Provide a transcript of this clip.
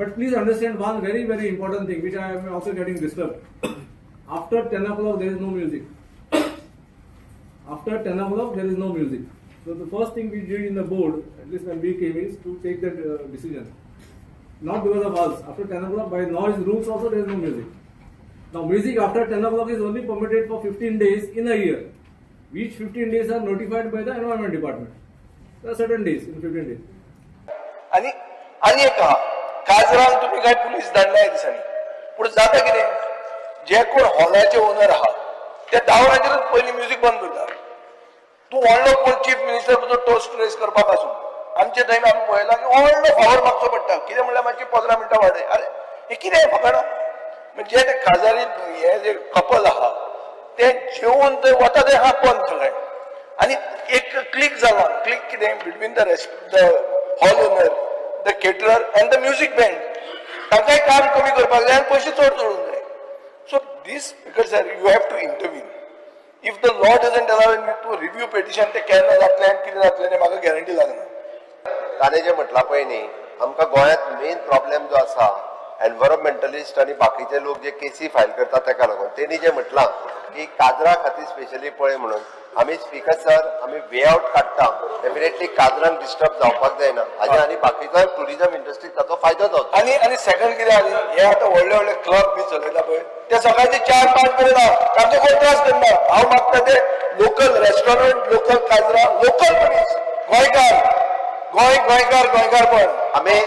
But please understand one very, very important thing which I am also getting disturbed. After 10 o'clock there is no music. After 10 o'clock there is no music. So the first thing we did in the board, at least when we came, is to take that decision. Not because of us. After 10 o'clock, by noise rules also there is no music. Now music after 10 o'clock is only permitted for 15 days in a year. Which 15 days are notified by the environment department. There are certain days in 15 days. आणि एक काजरान तुम्ही काय police धाडलाय दिसांनी पुढे जाता कितें जे कोण हॉलाचे ओनर आहात त्या दावराचेरच पयलीं म्युझिक बंद करता तूं व्हडलो कोण चीफ मिनिस्टर टोस्ट रेस करपाक आसूं आमचे टायम आमी पळयला की व्हडलो फावर मागचो पडटा कितें म्हणल्यार मातशी 15 मिनटां वाडय अरे हे कितें फकाणां म्हणजे ते काजारी हे जे कपल आहा ते जेवून थंय वता ते आहा बंद सगळें आनी एक क्लिक जाला क्लिक कितें between the hall owner the caterer and the music band तांकांय काम कमी करपाक जाय आनी पयशे चड जोडूंक जाय so this speakers are you have to intervene if the law doesn't allow me to review petition ते केन्ना जातलें आनी कितें जातलें तें म्हाका गॅरंटी लागना ताणें जें म्हटलां पळय न्ही आमकां गोंयांत मेन प्रॉब्लेम जो आसा एनवायरमेंटलिस्ट आणि बाकीचे लोक जे केसी फायल करतात ताका लागून तेणी जे म्हटलां की काजरा खातीर स्पेशली पळय म्हणून आमी स्पीकर सर आमी वे आउट काडटा डेफिनेटली काजरांक डिस्टर्ब जावपाक जायना हाजे आनी बाकीचो टुरिजम इंडस्ट्रीक ताचो फायदो जावचो आणि सेकंड कितें आनी हे आतां व्हडले व्हडले क्लब बी चलयता पळय ते सकाळचे 4-5 पर्यंत तांचो कोण त्रास करना हांव मागता ते लोकल रेस्टॉरंट लोकल काजरा लोकल मनीस गोंयकार गोंयकार पण आमी